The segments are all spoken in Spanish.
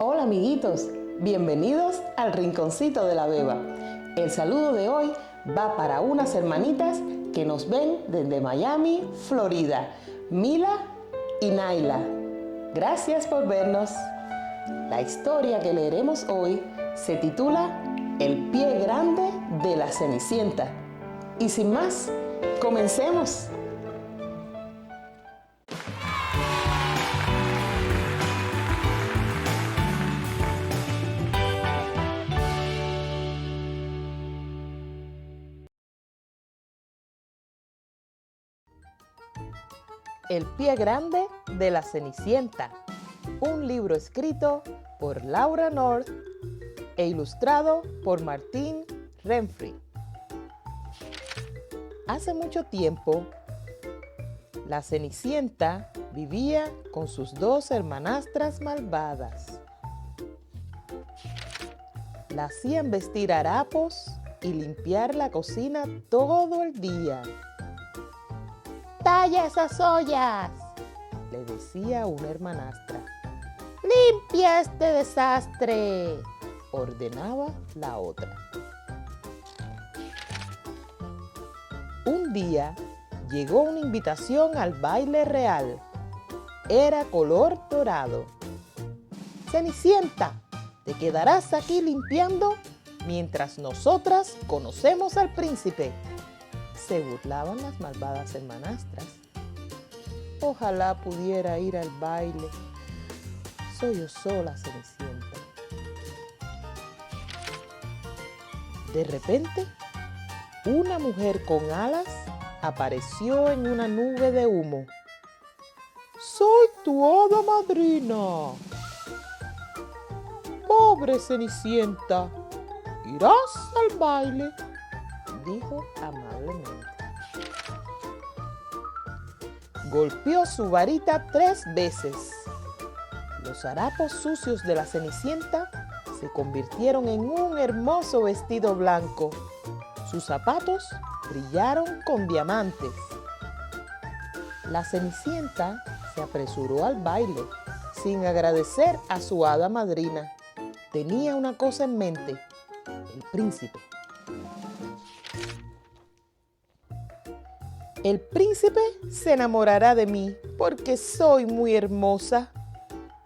Hola amiguitos, bienvenidos al Rinconcito de la Beba. El saludo de hoy va para unas hermanitas que nos ven desde Miami, Florida, Mila y Naila. Gracias por vernos. La historia que leeremos hoy se titula El pie grande de la Cenicienta. Y sin más, comencemos. El pie grande de la Cenicienta, un libro escrito por Laura North e ilustrado por Martín Renfri. Hace mucho tiempo, la Cenicienta vivía con sus dos hermanastras malvadas. La hacían vestir harapos y limpiar la cocina todo el día. ¡Talla esas ollas!, le decía una hermanastra. ¡Limpia este desastre!, ordenaba la otra. Un día llegó una invitación al baile real. Era color dorado. Cenicienta, te quedarás aquí limpiando mientras nosotras conocemos al príncipe. Se burlaban las malvadas hermanastras. Ojalá pudiera ir al baile. Soy yo sola, Cenicienta. De repente, una mujer con alas apareció en una nube de humo. ¡Soy tu hada madrina! ¡Pobre Cenicienta! ¿Irás al baile?, dijo amablemente. Golpeó su varita 3 veces. Los harapos sucios de la Cenicienta se convirtieron en un hermoso vestido blanco. Sus zapatos brillaron con diamantes. La Cenicienta se apresuró al baile sin agradecer a su hada madrina. Tenía una cosa en mente: el príncipe. El príncipe se enamorará de mí porque soy muy hermosa,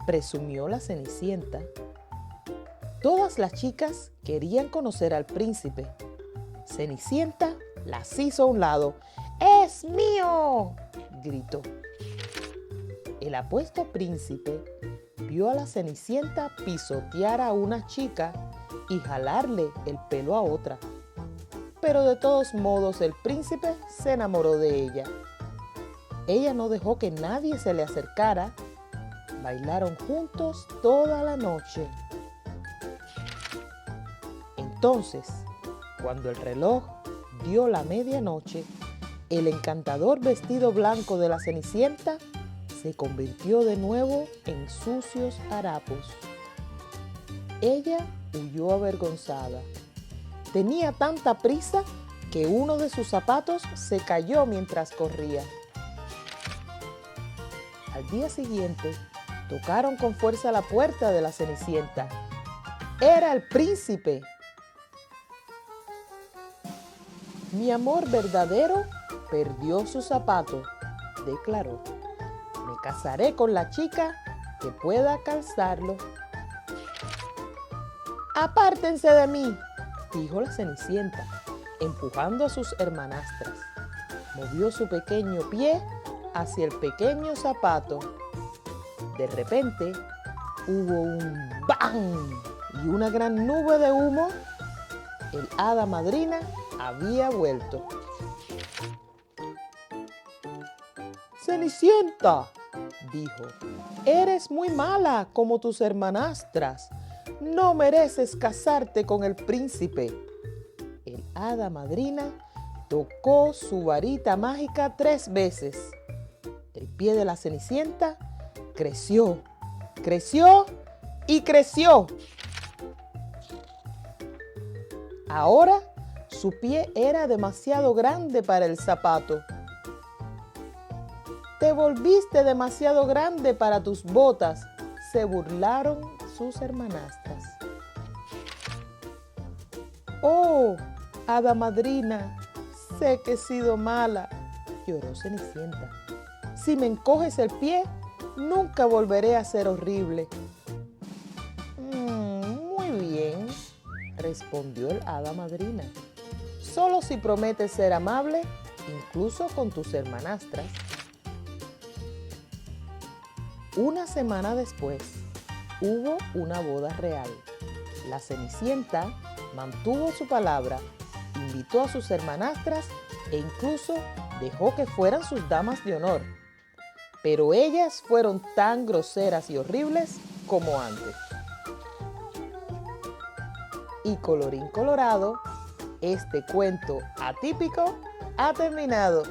presumió la Cenicienta. Todas las chicas querían conocer al príncipe. Cenicienta las hizo a un lado. ¡Es mío!, gritó. El apuesto príncipe vio a la Cenicienta pisotear a una chica y jalarle el pelo a otra. Pero de todos modos el príncipe se enamoró de ella. Ella no dejó que nadie se le acercara. Bailaron juntos toda la noche. Entonces, cuando el reloj dio la medianoche, el encantador vestido blanco de la Cenicienta se convirtió de nuevo en sucios harapos. Ella huyó avergonzada. Tenía tanta prisa que uno de sus zapatos se cayó mientras corría. Al día siguiente, tocaron con fuerza la puerta de la Cenicienta. ¡Era el príncipe! Mi amor verdadero perdió su zapato, declaró. Me casaré con la chica que pueda calzarlo. ¡Apártense de mí!, dijo la Cenicienta, empujando a sus hermanastras. Movió su pequeño pie hacia el pequeño zapato. De repente, hubo un ¡bang! Y una gran nube de humo. El hada madrina había vuelto. Cenicienta, dijo, eres muy mala como tus hermanastras. No mereces casarte con el príncipe. El hada madrina tocó su varita mágica 3 veces. El pie de la Cenicienta creció, creció y creció. Ahora su pie era demasiado grande para el zapato. Te volviste demasiado grande para tus botas, se burlaron sus hermanastras. «Oh, hada madrina, sé que he sido mala», lloró Cenicienta. «Si me encoges el pie, nunca volveré a ser horrible». «Muy bien», respondió el hada madrina. «Solo si prometes ser amable, incluso con tus hermanastras». Una semana después, hubo una boda real. La Cenicienta mantuvo su palabra, invitó a sus hermanastras e incluso dejó que fueran sus damas de honor. Pero ellas fueron tan groseras y horribles como antes. Y colorín colorado, este cuento atípico ha terminado.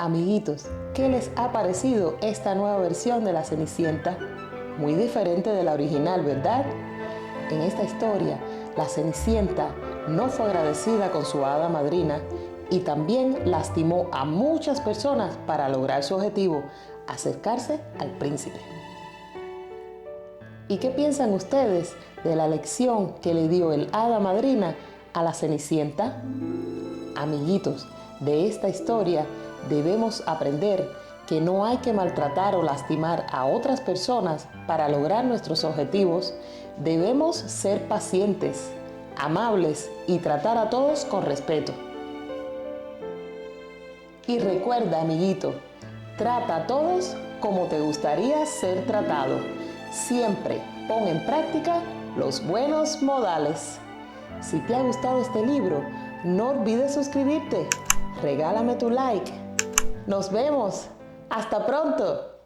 Amiguitos, ¿qué les ha parecido esta nueva versión de La Cenicienta? Muy diferente de la original, ¿verdad? En esta historia, la Cenicienta no fue agradecida con su hada madrina y también lastimó a muchas personas para lograr su objetivo, acercarse al príncipe. ¿Y qué piensan ustedes de la lección que le dio el hada madrina a la Cenicienta? Amiguitos, de esta historia debemos aprender que no hay que maltratar o lastimar a otras personas para lograr nuestros objetivos. Debemos ser pacientes, amables y tratar a todos con respeto. Y recuerda, amiguito, trata a todos como te gustaría ser tratado. Siempre pon en práctica los buenos modales. Si te ha gustado este libro, no olvides suscribirte. Regálame tu like. Nos vemos. ¡Hasta pronto!